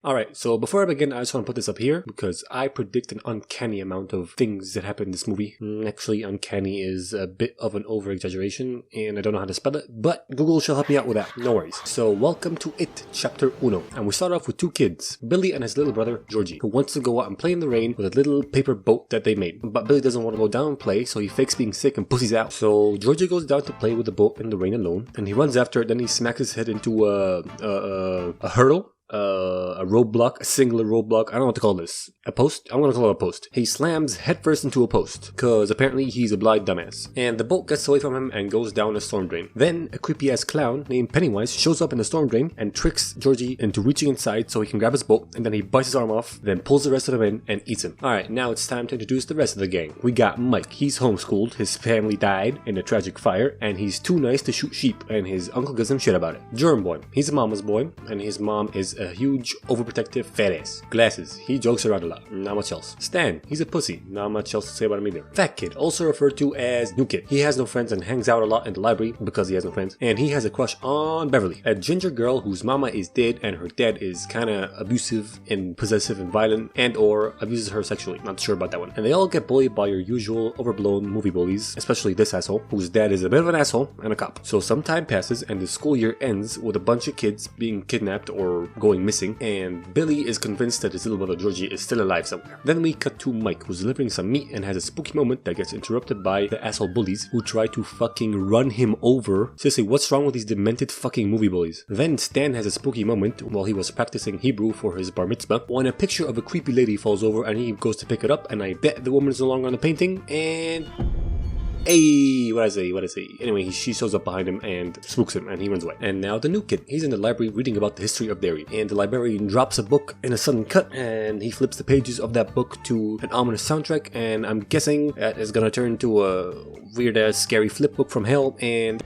Alright, so before I begin, I just want to put this up here because I predict an uncanny amount of things that happen in this movie. Actually, uncanny is a bit of an over-exaggeration, and I don't know how to spell it, but Google shall help me out with that, no worries. So, welcome to It, Chapter 1. And we start off with two kids, Billy and his little brother, Georgie, who wants to go out and play in the rain with a little paper boat that they made. But Billy doesn't want to go down and play, so he fakes being sick and pussies out. So, Georgie goes down to play with the boat in the rain alone, and he runs after it, then he smacks his head into a hurdle. A roadblock, a singular roadblock, I don't know what to call this. A post? I'm gonna call it a post. He slams headfirst into a post, cause apparently he's a blind dumbass. And the boat gets away from him and goes down a storm drain. Then, a creepy ass clown named Pennywise shows up in the storm drain and tricks Georgie into reaching inside so he can grab his boat, and then he bites his arm off, then pulls the rest of him in and eats him. Alright, now it's time to introduce the rest of the gang. We got Mike, he's homeschooled, his family died in a tragic fire, and he's too nice to shoot sheep, and his uncle gives him shit about it. Germ Boy, he's a mama's boy, and his mom is a huge, overprotective fat ass. Glasses, he jokes around a lot, not much else. Stan, he's a pussy, not much else to say about him either. Fat Kid, also referred to as New Kid. He has no friends and hangs out a lot in the library because he has no friends. And he has a crush on Beverly, a ginger girl whose mama is dead and her dad is kinda abusive and possessive and violent and or abuses her sexually. Not sure about that one. And they all get bullied by your usual overblown movie bullies, especially this asshole, whose dad is a bit of an asshole and a cop. So some time passes and the school year ends with a bunch of kids being kidnapped or going missing, and Billy is convinced that his little brother Georgie is still alive somewhere. Then we cut to Mike, who's delivering some meat and has a spooky moment that gets interrupted by the asshole bullies who try to fucking run him over. Seriously, what's wrong with these demented fucking movie bullies? Then Stan has a spooky moment while he was practicing Hebrew for his bar mitzvah when a picture of a creepy lady falls over and he goes to pick it up, and I bet the woman is no longer on the painting, and... Hey, what I say? Anyway, she shows up behind him and spooks him and he runs away. And now the New Kid. He's in the library reading about the history of dairy. And the librarian drops a book in a sudden cut and he flips the pages of that book to an ominous soundtrack, and I'm guessing that is gonna turn to a weird ass scary flip book from hell, and...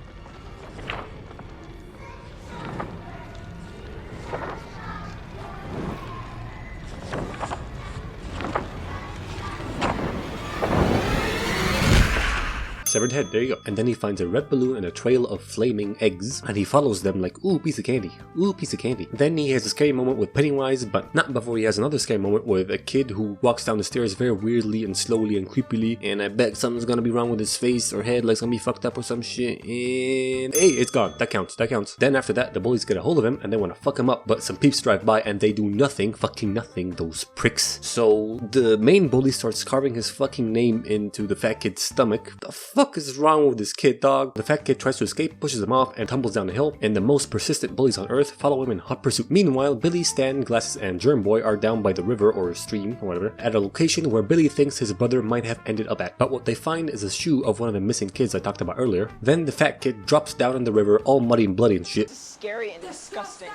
severed head, there you go. And then he finds a red balloon and a trail of flaming eggs, and he follows them like, ooh, piece of candy, ooh, piece of candy. Then he has a scary moment with Pennywise, but not before he has another scary moment with a kid who walks down the stairs very weirdly and slowly and creepily, and I bet something's gonna be wrong with his face or head, like it's gonna be fucked up or some shit, and hey, it's gone. That counts. Then after that, the bullies get a hold of him and they want to fuck him up, but some peeps drive by and they do nothing, fucking nothing, those pricks. So the main bully starts carving his fucking name into the fat kid's stomach. The fuck is wrong with this kid, dog? The fat kid tries to escape, pushes him off, and tumbles down the hill, and the most persistent bullies on earth follow him in hot pursuit. Meanwhile, Billy, Stan, Glasses, and Germ Boy are down by the river or stream or whatever, at a location where Billy thinks his brother might have ended up at. But what they find is a shoe of one of the missing kids I talked about earlier. Then the fat kid drops down in the river all muddy and bloody and shit. Scary and disgusting.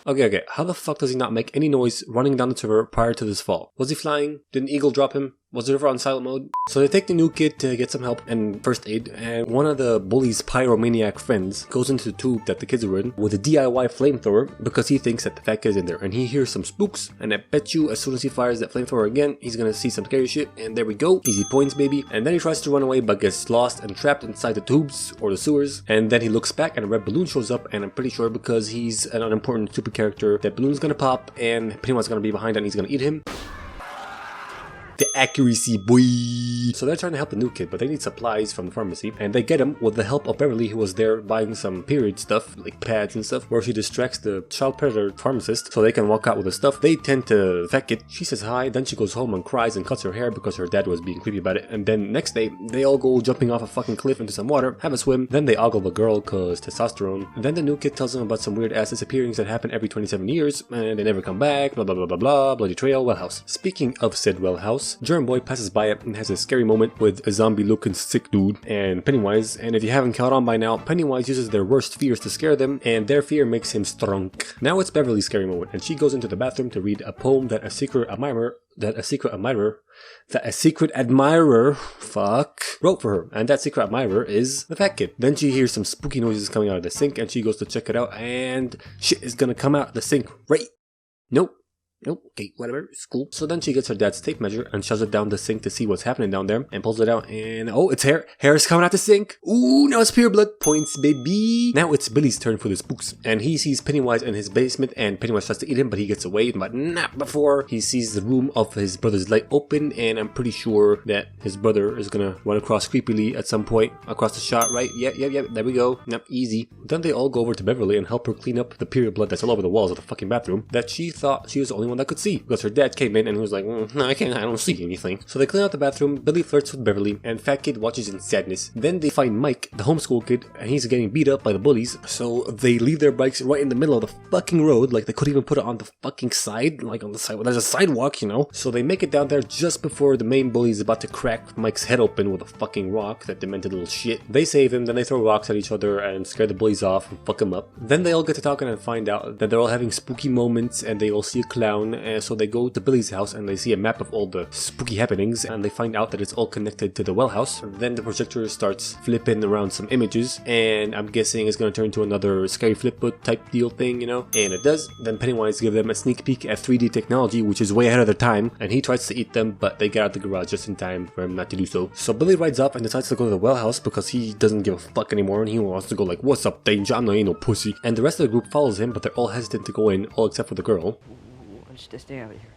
Okay, how the fuck does he not make any noise running down the river prior to this fall? Was he flying? Did an eagle drop him? Was the river on silent mode? So they take the New Kid to get some help and first aid, and one of the bully's pyromaniac friends goes into the tube that the kids are in with a DIY flamethrower because he thinks that the fat kid's in there, and he hears some spooks, and I bet you as soon as he fires that flamethrower again, he's gonna see some scary shit, and there we go, easy points baby. And then he tries to run away but gets lost and trapped inside the tubes or the sewers, and then he looks back and a red balloon shows up, and I'm pretty sure because he's an unimportant stupid character, that balloon's gonna pop and Pennywise's gonna be behind and he's gonna eat him. The accuracy, boy. So they're trying to help the New Kid, but they need supplies from the pharmacy, and they get him with the help of Beverly, who was there buying some period stuff, like pads and stuff, where she distracts the child predator pharmacist so they can walk out with the stuff. They tend to Fat Kid. She says hi, then she goes home and cries and cuts her hair because her dad was being creepy about it, and then next day, they all go jumping off a fucking cliff into some water, have a swim, then they ogle the girl cause testosterone, and then the New Kid tells them about some weird ass disappearings that happen every 27 years, and they never come back, blah blah blah blah blah, bloody trail, well house. Speaking of said well house, Germ Boy passes by it and has a scary moment with a zombie looking sick dude and Pennywise, and if you haven't caught on by now, Pennywise uses their worst fears to scare them, and their fear makes him strong. Now it's Beverly's scary moment, and she goes into the bathroom to read a poem that a secret admirer wrote for her, and that secret admirer is the fat kid. Then she hears some spooky noises coming out of the sink and she goes to check it out, and shit is gonna come out of the sink right. Nope. Nope, okay, whatever, it's cool. So then she gets her dad's tape measure and shoves it down the sink to see what's happening down there and pulls it out and oh, it's hair. Hair is coming out the sink. Ooh, now it's pure blood. Points, baby. Now it's Billy's turn for the spooks and he sees Pennywise in his basement and Pennywise tries to eat him but he gets away, but not before he sees the room of his brother's light open and I'm pretty sure that his brother is gonna run across creepily at some point across the shot, right? Yep, there we go. Yep, easy. Then they all go over to Beverly and help her clean up the period blood that's all over the walls of the fucking bathroom that she thought she was the only one that could see because her dad came in and he was like, no, I don't see anything. So they clean out the bathroom, Billy flirts with Beverly, and Fat Kid watches in sadness. Then they find Mike, the homeschool kid, and he's getting beat up by the bullies, so they leave their bikes right in the middle of the fucking road, like they couldn't even put it on the fucking side, like on the side, well, there's a sidewalk, you know? So they make it down there just before the main bully is about to crack Mike's head open with a fucking rock, that demented little shit. They save him, then they throw rocks at each other and scare the bullies off and fuck him up. Then they all get to talking and find out that they're all having spooky moments and they all see a clown, and so they go to Billy's house and they see a map of all the spooky happenings and they find out that it's all connected to the well house. Then the projector starts flipping around some images and I'm guessing it's going to turn into another scary flip book type deal thing, you know? And it does. Then Pennywise gives them a sneak peek at 3D technology, which is way ahead of their time, and he tries to eat them but they get out the garage just in time for him not to do so. So Billy rides up and decides to go to the well house because he doesn't give a fuck anymore and he wants to go like, what's up danger, I'm not ain't no pussy. And the rest of the group follows him but they're all hesitant to go in, all except for the girl. Let's just stay out of here.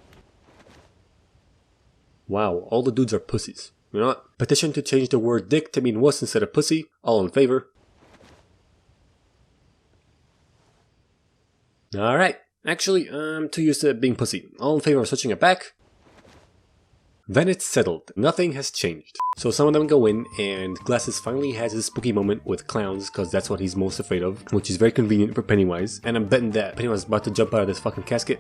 Wow, all the dudes are pussies. You know what? Petition to change the word dick to mean wuss instead of pussy. All in favor? Alright. Actually, I'm too used to it being pussy. All in favor of switching it back? Then it's settled. Nothing has changed. So some of them go in and Glasses finally has his spooky moment with clowns because that's what he's most afraid of, which is very convenient for Pennywise. And I'm betting that Pennywise is about to jump out of this fucking casket.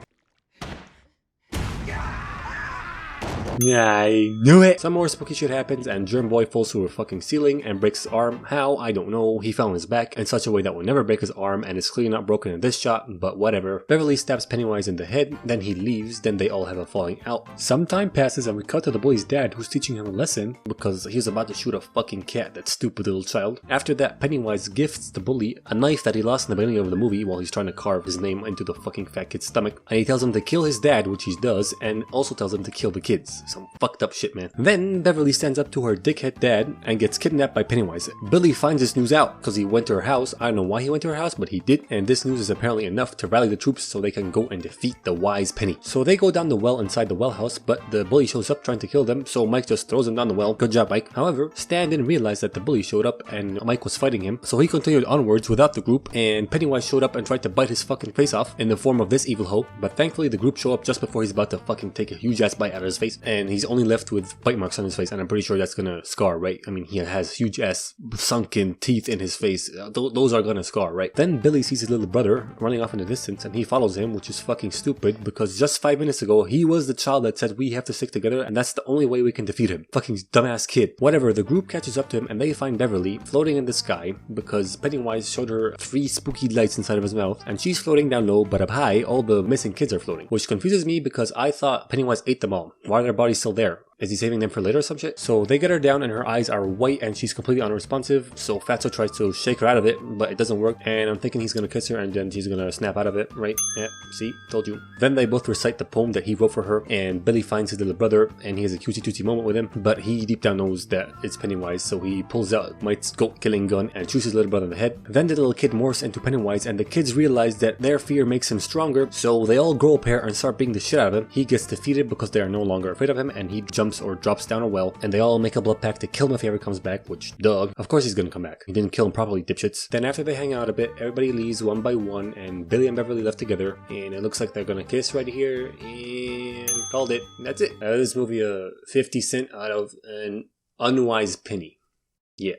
Yeah, I knew it! Some more spooky shit happens and Germ Boy falls through a fucking ceiling and breaks his arm. How? I don't know. He fell on his back in such a way that will never break his arm and is clearly not broken in this shot, but whatever. Beverly stabs Pennywise in the head, then he leaves, then they all have a falling out. Some time passes and we cut to the bully's dad who's teaching him a lesson because he's about to shoot a fucking cat, that stupid little child. After that, Pennywise gifts the bully a knife that he lost in the beginning of the movie while he's trying to carve his name into the fucking fat kid's stomach, and he tells him to kill his dad, which he does, and also tells him to kill the kids. Some fucked up shit, man. Then Beverly stands up to her dickhead dad and gets kidnapped by Pennywise. Billy finds this news out because he went to her house. I don't know why he went to her house, but he did, and this news is apparently enough to rally the troops so they can go and defeat the wise Penny. So they go down the well inside the well house, but the bully shows up trying to kill them, so Mike just throws him down the well. Good job, Mike. However, Stan didn't realize that the bully showed up and Mike was fighting him, so he continued onwards without the group, and Pennywise showed up and tried to bite his fucking face off in the form of this evil hoe, but thankfully the group show up just before he's about to fucking take a huge ass bite out of his face, and he's only left with bite marks on his face, and I'm pretty sure that's gonna scar, right? I mean, he has huge ass sunken teeth in his face. Those are gonna scar, right? Then Billy sees his little brother running off in the distance, and he follows him, which is fucking stupid because just 5 minutes ago he was the child that said we have to stick together, and that's the only way we can defeat him. Fucking dumbass kid. Whatever, the group catches up to him, and they find Beverly floating in the sky because Pennywise showed her 3 spooky lights inside of his mouth, and she's floating down low, but up high, all the missing kids are floating, which confuses me because I thought Pennywise ate them all. Why are their bodies still there? Is he saving them for later or some shit? So they get her down and her eyes are white and she's completely unresponsive. So Fatso tries to shake her out of it, but it doesn't work. And I'm thinking he's gonna kiss her and then she's gonna snap out of it, right? Yeah, see? Told you. Then they both recite the poem that he wrote for her, and Billy finds his little brother and he has a cutesy tootsie moment with him, but he deep down knows that it's Pennywise, so he pulls out Mike's goat killing gun and shoots his little brother in the head. Then the little kid morphs into Pennywise and the kids realize that their fear makes him stronger, so they all grow a pair and start beating the shit out of him. He gets defeated because they are no longer afraid of him, and he jumps or drops down a well, and they all make a blood pact to kill him if he ever comes back, which, duh, of course he's gonna come back. He didn't kill him properly, dipshits. Then after they hang out a bit, everybody leaves one by one, and Billy and Beverly left together, and it looks like they're gonna kiss right here, and called it. That's it. This movie a 50 cent out of an unwise penny. Yeah.